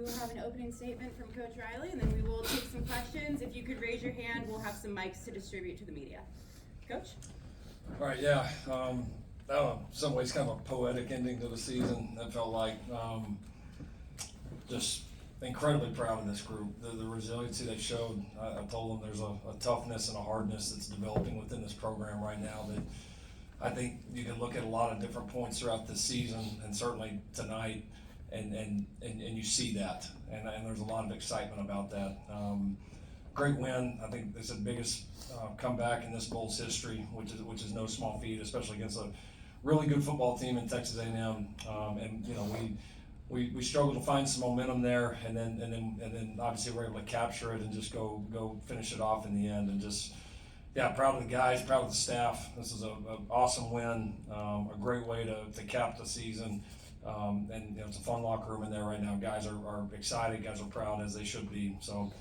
We will have an opening statement from Coach Riley, and then we will take some questions. If you could raise your hand, we'll have some mics to distribute to the media. Coach? All right, yeah. That was in some ways kind of a poetic ending to the season. That felt like just incredibly proud of this group. The resiliency they showed. I told them there's a toughness and a hardness that's developing within this program right now that I think you can look at a lot of different points throughout this season and certainly tonight and you see that. And there's a lot of excitement about that. Great win. I think it's the biggest comeback in this Bowl's history, which is no small feat, especially against a really good football team in Texas A&M. And you know we struggled to find some momentum there, and then obviously we're able to capture it and just go finish it off in the end. And just proud of the guys, proud of the staff. This is an awesome win, a great way to cap the season. And it's a fun locker room in there right now. Guys are excited. Guys are proud, as they should be. So.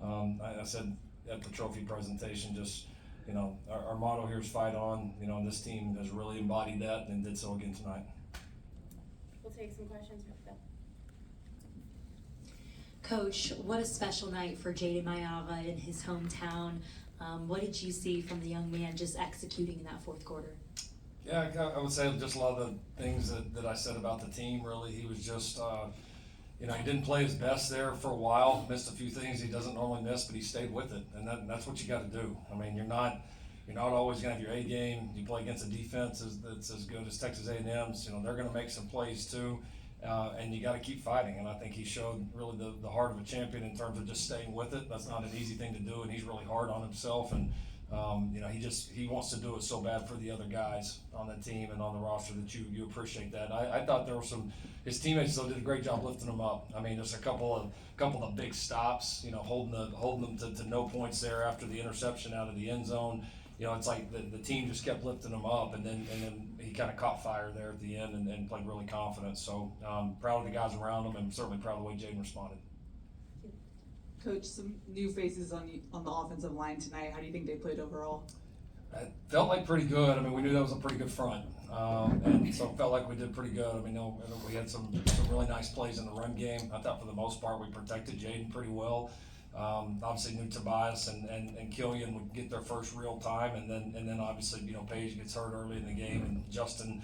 I said at the trophy presentation, just, our motto here is fight on, and this team has really embodied that and did so again tonight. We'll take some questions from Phil. Coach, what a special night for Jaden Mayava in his hometown. What did you see from the young man just executing in that fourth quarter? Yeah, I would say just a lot of the things that I said about the team, really. He was just, he didn't play his best there for a while, missed a few things he doesn't normally miss, but he stayed with it, and that's what you got to do. I mean, you're not always going to have your A game. You play against a defense that's as good as Texas A&M's. They're going to make some plays too, and you got to keep fighting. And I think he showed really the heart of a champion in terms of just staying with it. That's not an easy thing to do, and he's really hard on himself. And he wants to do it so bad for the other guys on the team and on the roster that you appreciate that. I thought there were his teammates though did a great job lifting him up. I mean, just a couple of big stops, holding them to no points there after the interception out of the end zone. It's like the team just kept lifting him up, and then he kind of caught fire there at the end and played really confident. So proud of the guys around him, and certainly proud of the way Jaden responded. Coach, some new faces on the offensive line tonight. How do you think they played overall? It felt like pretty good. I mean, we knew that was a pretty good front, and so it felt like we did pretty good. I mean, we had some really nice plays in the run game. I thought for the most part we protected Jaden pretty well. Obviously, knew Tobias and Killian would get their first real time, and then obviously Paige gets hurt early in the game, and Justin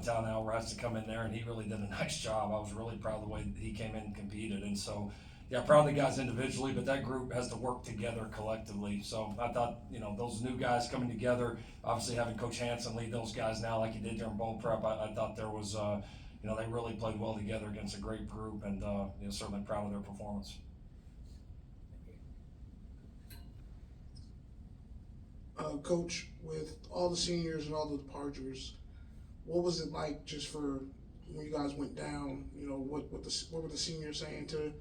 Townhour has to come in there, and he really did a nice job. I was really proud of the way that he came in and competed, and so. Yeah, proud of the guys individually, but that group has to work together collectively. So I thought, those new guys coming together, obviously having Coach Hansen lead those guys now like he did during bowl prep, I thought there was, they really played well together against a great group, and certainly proud of their performance. Coach, with all the seniors and all the departures, what was it like just for when you guys went down? What were the seniors saying to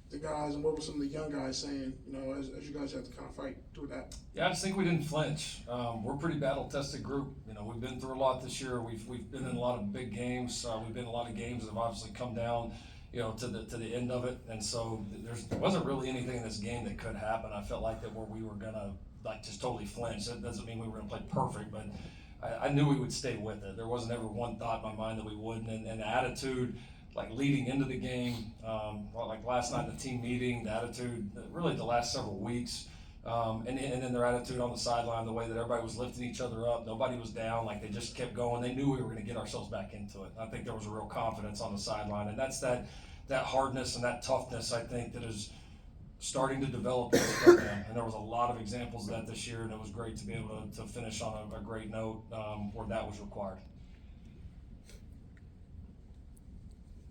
the guys, and what were some of the young guys saying, as you guys had to kind of fight through that? Yeah, I just think we didn't flinch. We're a pretty battle-tested group. We've been through a lot this year. We've been in a lot of big games. We've been in a lot of games that have obviously come down, to the end of it. And so there wasn't really anything in this game that could happen. I felt like that where we were gonna just totally flinch. That doesn't mean we were gonna play perfect, but I knew we would stay with it. There wasn't ever one thought in my mind that we wouldn't. And the attitude. Like leading into the game, like last night in the team meeting, the attitude, really the last several weeks, and then their attitude on the sideline, the way that everybody was lifting each other up, nobody was down, like they just kept going. They knew we were going to get ourselves back into it. I think there was a real confidence on the sideline, and that's that hardness and that toughness, I think, that is starting to develop in this program. And there was a lot of examples of that this year, and it was great to be able to finish on a great note where that was required.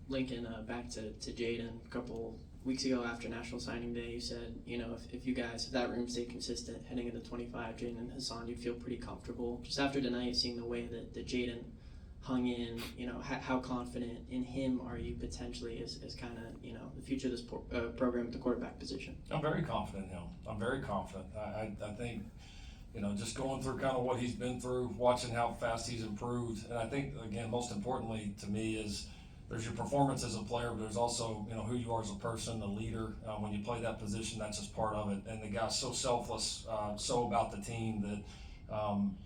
Lincoln, back to Jaden, a couple weeks ago after National Signing Day, you said, if that room stayed consistent heading into 25, Jaden and Hassan, you'd feel pretty comfortable. Just after tonight, seeing the way that Jaden hung in, how confident in him are you potentially as kind of, the future of this program at the quarterback position? I'm very confident in him. I'm very confident. I think, just going through kind of what he's been through, watching how fast he's improved, and I think, again, most importantly to me is there's your performance as a player, but there's also, who you are as a person, a leader. When you play that position, that's just part of it. And the guy's so selfless, so about the team that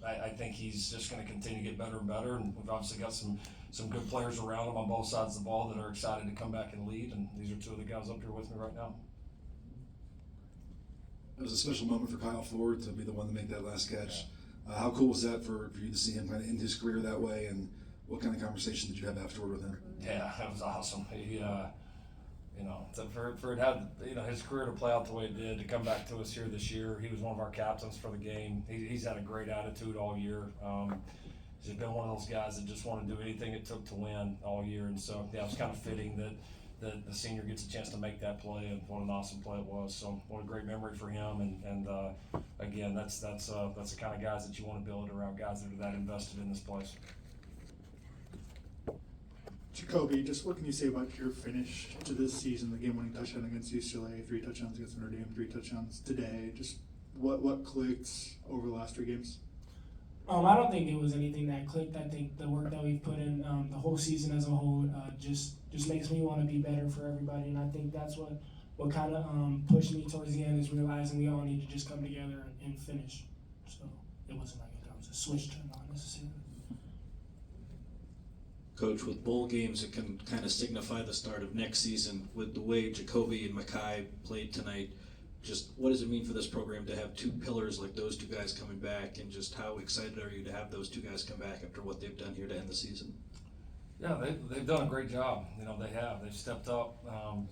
I think he's just going to continue to get better and better. And we've obviously got some some good players around him on both sides of the ball that are excited to come back and lead, and these are two of the guys up here with me right now. It was a special moment for Kyle Ford to be the one to make that last catch. How cool was that for you to see him kind of end his career that way, and what kind of conversation did you have afterward with him? Yeah, that was awesome. He, you know, for it had, you know, his career to play out the way it did, to come back to us here this year. He was one of our captains for the game. He's had a great attitude all year. He's been one of those guys that just wanted to do anything it took to win all year, and so yeah, it was kind of fitting that the senior gets a chance to make that play, and what an awesome play it was. So what a great memory for him, and again, that's the kind of guys that you want to build around, guys that are that invested in this place. Jacoby, just what can you say about your finish to this season? The game-winning touchdown against UCLA, 3 touchdowns against Notre Dame, 3 touchdowns today. Just what clicked over the last 3 games? I don't think it was anything that clicked. I think the work that we've put in the whole season as a whole just makes me want to be better for everybody, and I think that's what kind of pushed me towards the end, is realizing we all need to just come together and finish. So it wasn't like that was a switch turned on necessarily. Coach, with bowl games, it can kind of signify the start of next season. With the way Jacoby and Mackay played tonight, just what does it mean for this program to have 2 pillars like those 2 guys coming back, and just how excited are you to have those 2 guys come back after what they've done here to end the season? Yeah, they've done a great job. You know, they've stepped up,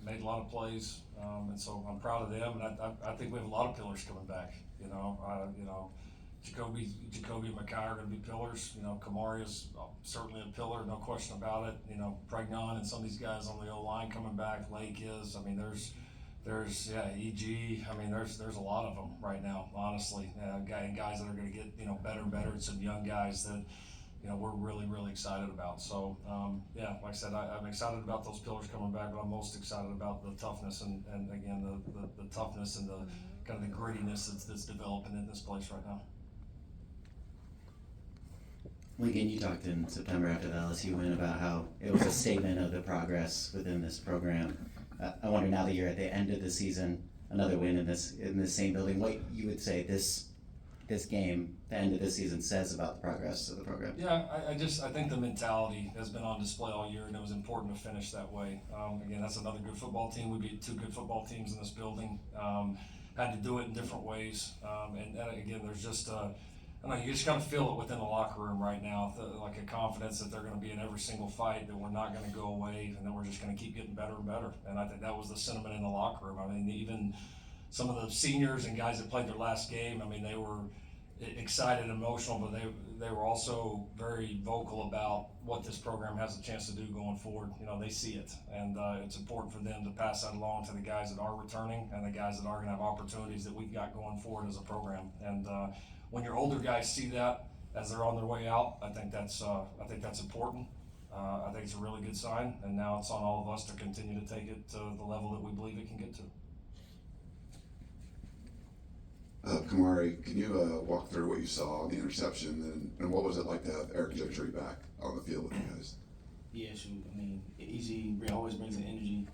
made a lot of plays, and so I'm proud of them. And I think we have a lot of pillars coming back. You know, Jacoby and Mackay are going to be pillars. You know, Kamari is certainly a pillar, no question about it. You know, Pregnon and some of these guys on the O-line coming back. Lake is. I mean, there's EG. I mean, there's a lot of them right now, honestly. Guys that are going to get, you know, better and better, and some young guys that, you know, we're really, really excited about. So, yeah, like I said, I'm excited about those pillars coming back, but I'm most excited about the toughness and again, the toughness and the kind of the grittiness that's developing in this place right now. Lincoln, you talked in September after the LSU win about how it was a statement of the progress within this program. I wonder, now that you're at the end of the season, another win in this same building, what you would say this game, the end of this season, says about the progress of the program. Yeah, I think the mentality has been on display all year, and it was important to finish that way. Again, that's another good football team. We beat 2 good football teams in this building. Had to do it in different ways, and again, there's just I don't know, you just kind of feel it within the locker room right now, like a confidence that they're going to be in every single fight, that we're not going to go away, and that we're just going to keep getting better and better. And I think that was the sentiment in the locker room. I mean, even some of the seniors and guys that played their last game, I mean, they were excited and emotional, but they were also very vocal about what this program has a chance to do going forward. You know, they see it, and it's important for them to pass that along to the guys that are returning and the guys that are going to have opportunities that we've got going forward as a program. And when your older guys see that as they're on their way out, I think that's important. I think it's a really good sign, and now it's on all of us to continue to take it to the level that we believe it can get to. Kamari, can you walk through what you saw on the interception, and what was it like to have Eric Gentry back on the field with you guys? Yeah, shoot. I mean, Easy always brings an energy.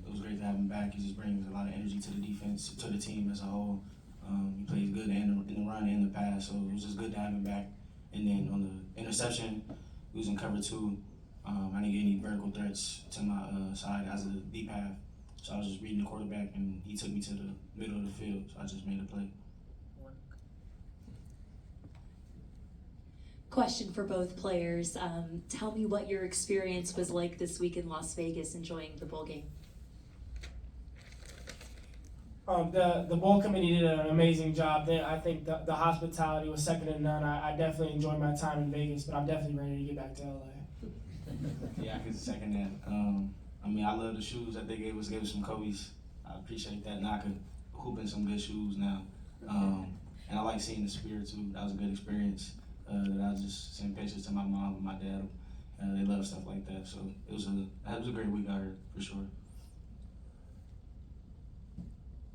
It was great to have him back. He just brings a lot of energy to the defense, to the team as a whole. He plays good in the run and the pass, so it was just good to have him back. And then on the interception, we was in cover 2. I didn't get any vertical threats to my side as a deep half. So I was just reading the quarterback, and he took me to the middle of the field, so I just made a play. Question for both players. Tell me what your experience was like this week in Las Vegas, enjoying the bowl game. The bowl committee did an amazing job. I think the hospitality was second to none. I definitely enjoyed my time in Vegas, but I'm definitely ready to get back to LA. Yeah, I could second that. I mean, I love the shoes that they gave us some Kobe's. I appreciate that. Now I could hoop in some good shoes now. And I like seeing the spirit too. That was a good experience. That I was just sending pictures to my mom and my dad. They love stuff like that. So it was a great week out here for sure.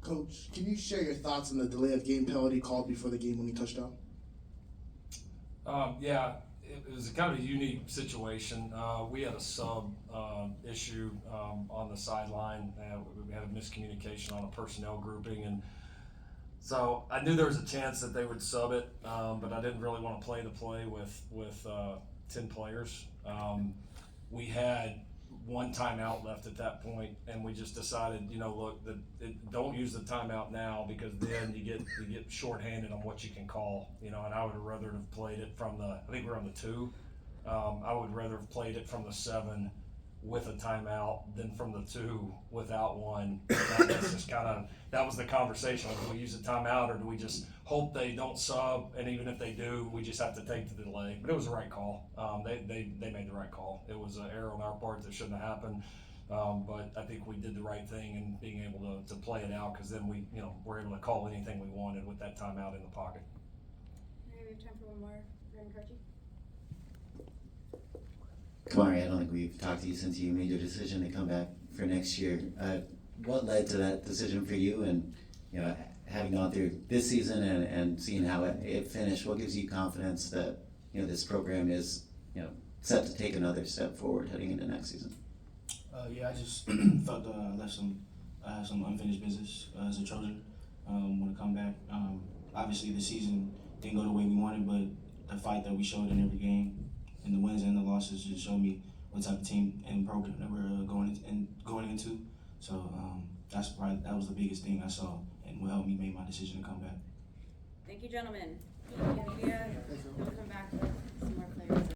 Coach, can you share your thoughts on the delay of game penalty called before the game-winning touchdown? Yeah, it was kind of a unique situation. We had a sub issue on the sideline. We had a miscommunication on a personnel grouping, and so I knew there was a chance that they would sub it, but I didn't really want to play the play with 10 players. We had one timeout left at that point, and we just decided, look, don't use the timeout now, because then you get shorthanded on what you can call, and I would have rather have played it from I think we're on the 2. I would rather have played it from the 7 with a timeout than from the 2 without one. That's just that was the conversation. Like, do we use a timeout, or do we just hope they don't sub? And even if they do, we just have to take the delay. But it was the right call. They made the right call. It was an error on our part that shouldn't have happened. But I think we did the right thing in being able to play it out, because then we were able to call anything we wanted with that timeout in the pocket. All right, we have time for one more. Ryan Karchi. Kamari, I don't think we've talked to you since you made your decision to come back for next year. What led to that decision for you? And having gone through this season and seeing how it finished, what gives you confidence that this program is set to take another step forward heading into next season? Yeah, I just felt I left some unfinished business as a Trojan. Want to come back. Obviously, the season didn't go the way we wanted, but the fight that we showed in every game, and the wins and the losses, just showed me what type of team and program that we're going into. So that was the biggest thing I saw, and what helped me make my decision to come back. Thank you, gentlemen. Media, we'll come back with some more players.